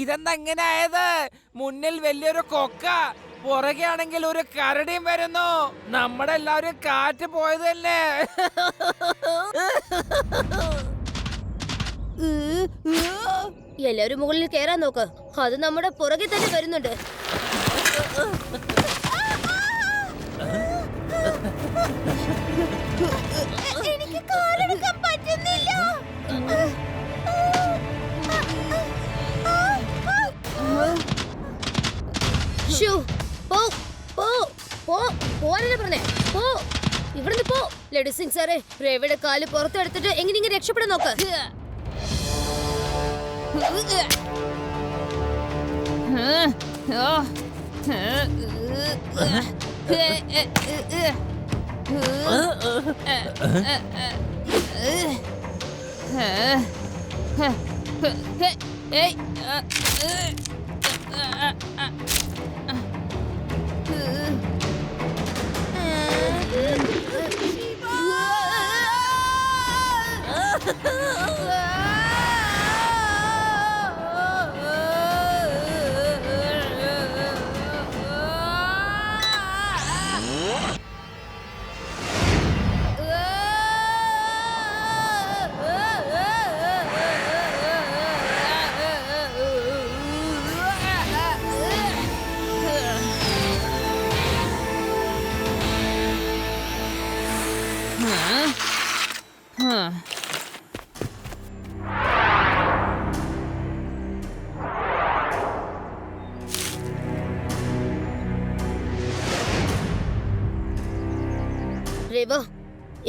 ഇതെന്താ ഇങ്ങനെ ആയത്? മുന്നിൽ വലിയൊരു കൊക്ക, പുറകെ ആണെങ്കിൽ ഒരു കരടിയും വരുന്നു. നമ്മുടെ എല്ലാവരും കാറ്റ് പോയതല്ലേ? എല്ലാവരും മുകളിൽ കേറാൻ നോക്ക്. അത് നമ്മുടെ പുറകെ തന്നെ വരുന്നുണ്ട്. എനിക്ക് കാലെടുക്കാൻ പറ്റുന്നില്ല. ഇവിടുന്ന് പോ. ലഡു സിംഗ് സാറേ, രവിയുടെ കാല് പുറത്തെടുത്തിട്ട് എങ്ങനെയെങ്കിലും രക്ഷപ്പെടാൻ നോക്ക്.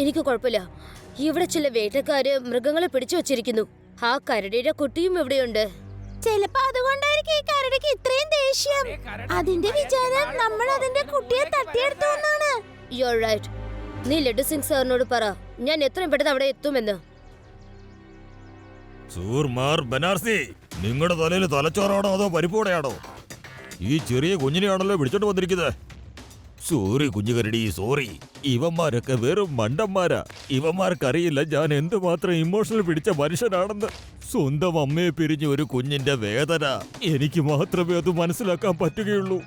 എനിക്ക് കുഴപ്പമില്ല. ഇവിടെ ചില വേട്ടക്കാര് മൃഗങ്ങളെ പിടിച്ചു വച്ചിരിക്കുന്നു. ആ കരടിയുടെ കുട്ടിയും ഇവിടെയുണ്ട്. ചിലപ്പോ അതുകൊണ്ടായിരിക്കും ഈ കരടിക്ക് ഇത്രയും ദേഷ്യം. അതിന്റെ വിചാരം നമ്മൾ അതിന്റെ കുട്ടിയെ തട്ടിയെടുത്തു എന്നാണ്. You are right. നീ ലഡു സിംഗ് സാറിനോട് പറ, ഞാൻ എത്രയും പെട്ടെന്ന് അവിടെ എത്തുമെന്ന്. സൂർമാർ ബനാർസി, നിങ്ങളുടെ തലയിൽ തലച്ചോറാണോ അതോ പരിപ്പോടെയാണോ? ഈ ചെറിയ കുഞ്ഞിനെയാണല്ലോ പിടിച്ചോണ്ട് വന്നിരിക്കുന്നത്. സോറി കുഞ്ഞുകരടി, സോറി. ഇവന്മാരൊക്കെ വെറും മണ്ടന്മാരാ. ഇവന്മാർക്കറിയില്ല ഞാൻ എന്തുമാത്രം ഇമോഷണൽ പിടിച്ച മനുഷ്യനാണെന്ന്. സ്വന്തം അമ്മയെ പിരിഞ്ഞ ഒരു കുഞ്ഞിന്റെ വേദന എനിക്ക് മാത്രമേ അത് മനസ്സിലാക്കാൻ പറ്റുകയുള്ളൂ.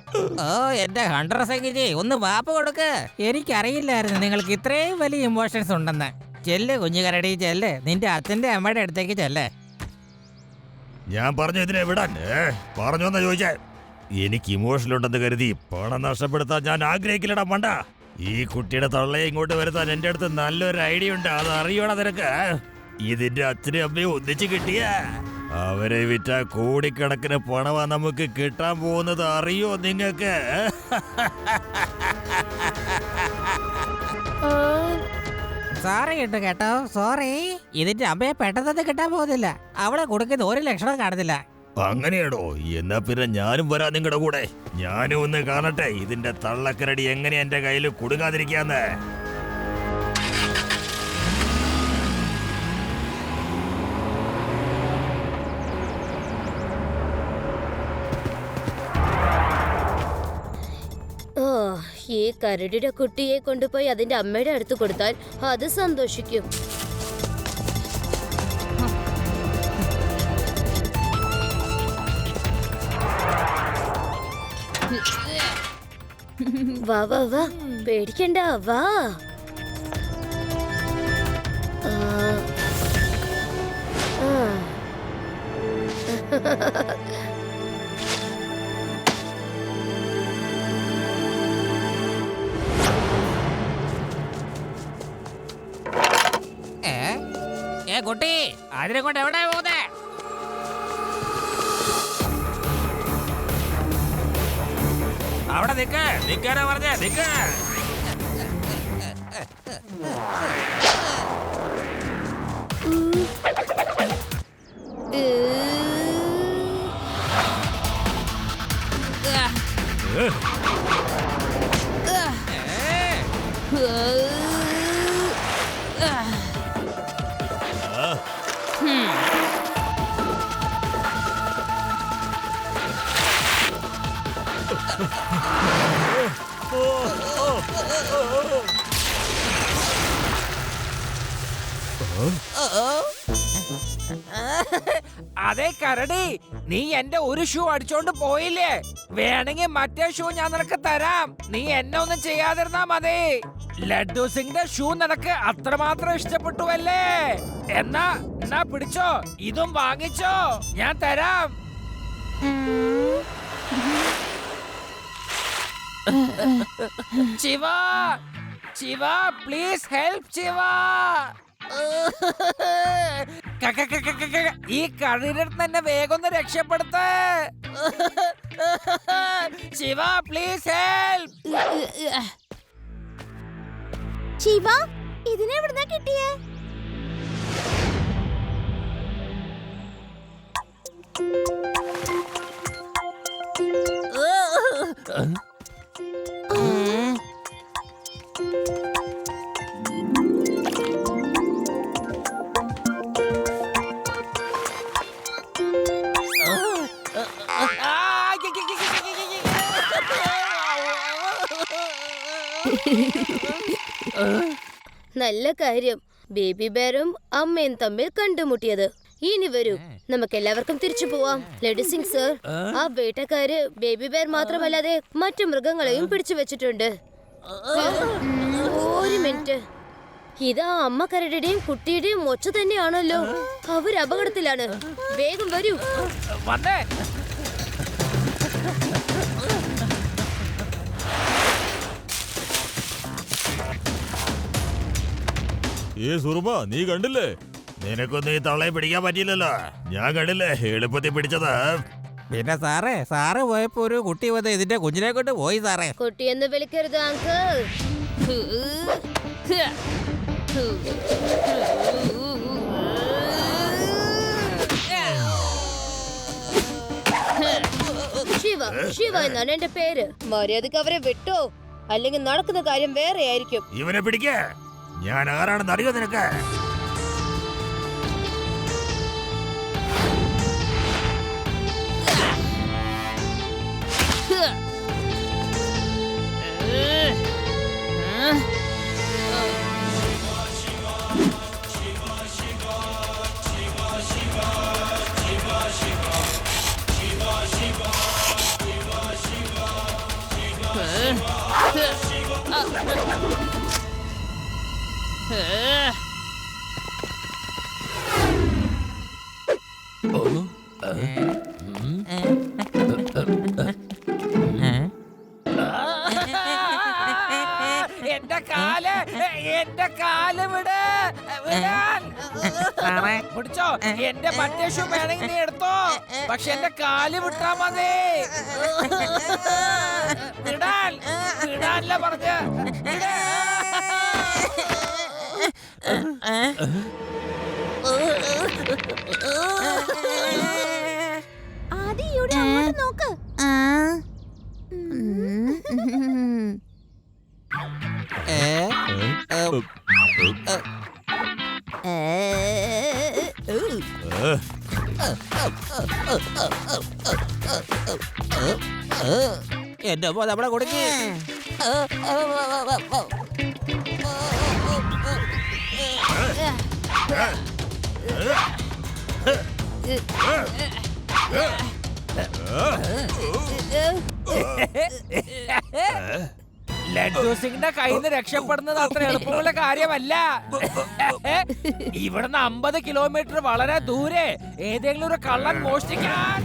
ഓ എന്റെ ഹണ്ടർ സംഗീതി, ഒന്ന് വാപ്പ് കൊടുക്ക്. എനിക്കറിയില്ലായിരുന്നു നിങ്ങൾക്ക് ഇത്രയും വലിയ ഇമോഷൻസ് ഉണ്ടെന്ന്. ചെല്ല് കുഞ്ഞുകരടി, ചെല്ല്. നിന്റെ അച്ഛന്റെ അമ്മയുടെ അടുത്തേക്ക് ചെല്ല്. ഞാൻ പറഞ്ഞു ഇതിനെ വിടാൻ പറഞ്ഞോന്നാ ചോദിച്ചേ. എനിക്ക് ഇമോഷണൽ ഉണ്ടെന്ന് കരുതി പണം നഷ്ടപ്പെടുത്താൻ ഞാൻ ആഗ്രഹിക്കില്ലടാ മണ്ട. ഈ കുട്ടിയുടെ തള്ളയെ ഇങ്ങോട്ട് വരുത്താൻ എന്റെ അടുത്ത് നല്ലൊരു ഐഡിയ ഉണ്ട്. അത് അറിയണം നിനക്ക്. ഇതിന്റെ അച്ഛനും അമ്മയും ഒന്നിച്ച് കിട്ടിയ അവരെ വിറ്റ കോടിക്കണക്കിന് പണമാ നമുക്ക് കിട്ടാൻ പോകുന്നത്. അറിയോ നിങ്ങക്ക്? സോറി കേട്ടോ കേട്ടോ, സോറി. ഇതിന്റെ അമ്മയെ പെട്ടെന്ന് കിട്ടാൻ പോകുന്നില്ല. അവളെ കൊടുക്കുന്ന ഒരു ലക്ഷണം കാണുന്നില്ല. അങ്ങനെയാണോ? എന്നാ പിന്നെ ഞാനും വരാം നിങ്ങളുടെ കൂടെ. ഞാനും ഒന്ന് കാണട്ടെ ഇതിന്റെ തള്ളക്കരടി എങ്ങനെ എന്റെ കയ്യിൽ കുടുങ്ങാതിരിക്കാന്ന്. ഈ കരടിയുടെ കുട്ടിയെ കൊണ്ടുപോയി അതിന്റെ അമ്മയുടെ അടുത്ത് കൊടുത്താൽ അത് സന്തോഷിക്കും. വാ വാ വാ, പേടിക്കണ്ട, വാ. കുട്ടി, അതിനെ കൊണ്ട് എവിടെ പോകുന്നേ? അവിടെ നിക്കാനാ പറഞ്ഞേ, നിക്ക. അതെ കരടി, നീ എന്റെ ഒരു ഷൂ അടിച്ചോണ്ട് പോയില്ലേ? വേണമെങ്കിൽ മറ്റേ ഷൂ ഞാൻ നിനക്ക് തരാം. നീ എന്നെ ഒന്നും ചെയ്യാതിരുന്നാ മതി. ലഡ്ഡു സിംഗിന്റെ ഷൂ നിനക്ക് അത്രമാത്രം ഇഷ്ടപ്പെട്ടു അല്ലേ? എന്നാ പിടിച്ചോ, ഇതും വാങ്ങിച്ചോ, ഞാൻ തരാം. Shiva, Shiva, please help Shiva. ഈ കടയുടെ അടുത്ത് തന്നെ വേഗം ഒന്ന് രക്ഷപ്പെടുത്ത. Shiva, please help. ശിവ, ഇതിനെവിടുന്നാ കിട്ടിയേ? നല്ല കാര്യം, ബേബി ബെയറും അമ്മയും തമ്മിൽ കണ്ടുമുട്ടിയത്. ഇനി വരൂ, നമുക്ക് എല്ലാവർക്കും തിരിച്ചു പോവാം. ലഡ്ഡു സിംഗ് സർ, ആ വേട്ടക്കാര് ബേബി ബെയർ മാത്രമല്ലാതെ മറ്റു മൃഗങ്ങളെയും പിടിച്ചു വെച്ചിട്ടുണ്ട്. ഒരു മിനിറ്റ്, ഇതാ അമ്മ കരടിയുടെയും കുട്ടിയുടെയും ഒച്ച തന്നെയാണല്ലോ. അവർ അപകടത്തിലാണ്. വേഗം വരൂ. വന്നേ. നീ കണ്ടില്ലേ? നിനക്കൊന്നും ഈ തള്ളയെ പിടിക്കാൻ പറ്റിയില്ലല്ലോ. ഞാൻ കണ്ടില്ലേ എളുപ്പത്തിൽ പിടിച്ചത്. പിന്നെ സാറ് പോയപ്പോ ഒരു കുട്ടി വന്ന് ഇതിന്റെ കുഞ്ഞിനെ കൊണ്ട് പോയി സാറേ. കുട്ടിയെന്ന് വിളിക്കരുത് അങ്കിൾ. ശിവ, ശിവ എന്നാണ് എന്റെ പേര്. മര്യാദക്ക് അവരെ വിട്ടോ, അല്ലെങ്കിൽ നടക്കുന്ന കാര്യം വേറെ ആയിരിക്കും. ഇവനെ പിടിക്ക. ഞാൻ ആരാണെന്ന് അറിയോ നിനക്ക്? എന്റെ കാല് വിട്. പിടിച്ചോ, എന്റെ മറ്റേ ഷൂ വേണമെങ്കിൽ നീ എടുത്തോ, പക്ഷെ എന്റെ കാല് വിട്ടാ മതി. വിടാനല്ല പറഞ്ഞ. ആദിയുടെ അങ്ങോട്ട് നോക്ക്. എന്റെ പോ നമ്മളെ കൊടുക്കി. ലഡ്ഡു സിംഗിന്റെ കയ്യിൽ നിന്ന് രക്ഷപ്പെടുന്നത് അത്ര എളുപ്പമുള്ള കാര്യമല്ല. ഇവിടുന്ന് 50 കിലോമീറ്റർ വളരെ ദൂരെ ഏതെങ്കിലും ഒരു കള്ളൻ മോഷ്ടിക്കാൻ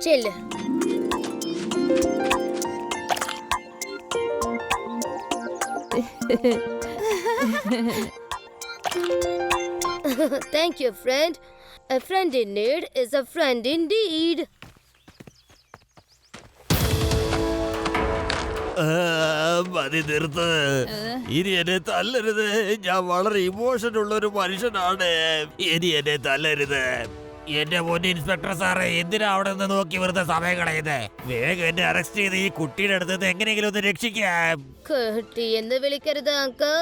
ചെല്ല്. Thank you, friend. A friend in need is a friend indeed. മതി നിർത്ത്. ഇനി എന്നെ തല്ലരുത്. ഞാൻ വളരെ ഇമോഷൻ ഉള്ള ഒരു മനുഷ്യനാണ്. ഇനി എന്നെ തല്ലരുത്. എന്റെ മുന്നിൽ ഇൻസ്പെക്ടർ സാറേ, എന്തിനാ അവിടെ നിന്ന് നോക്കി വെറുതെ സമയം കളയുന്നത്? വേഗം എന്നെ അറസ്റ്റ് ചെയ്ത് ഈ കുട്ടിയുടെ അടുത്ത് എങ്ങനെയെങ്കിലും ഒന്ന് രക്ഷിക്കാം. കുട്ടി എന്ന് വിളിക്കരുത് അങ്കിൾ.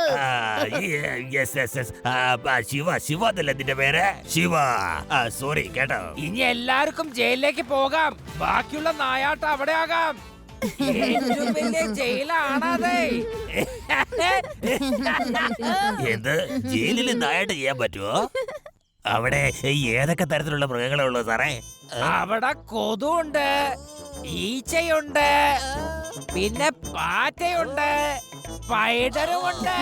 ശിവ എന്നല്ല നിന്റെ പേര്? ശിവ. സോറി കേട്ടോ. ഇനി എല്ലാവർക്കും ജയിലിലേക്ക് പോകാം. ബാക്കിയുള്ള നായാട്ടം അവിടെ ആകാം. ഏറ്റവും വലിയ ജയിലാണതേ. എന്ത് ജയിലിൽ നായാട്ട് ചെയ്യാൻ പറ്റുമോ? അവിടെ ഏതൊക്കെ തരത്തിലുള്ള മൃഗങ്ങളെ ഉള്ളൂ സാറേ? അവിടെ കൊതുണ്ട്, ഈച്ചയുണ്ട്, പിന്നെ പാറ്റയുണ്ട്, സ്പൈഡറുമുണ്ട്.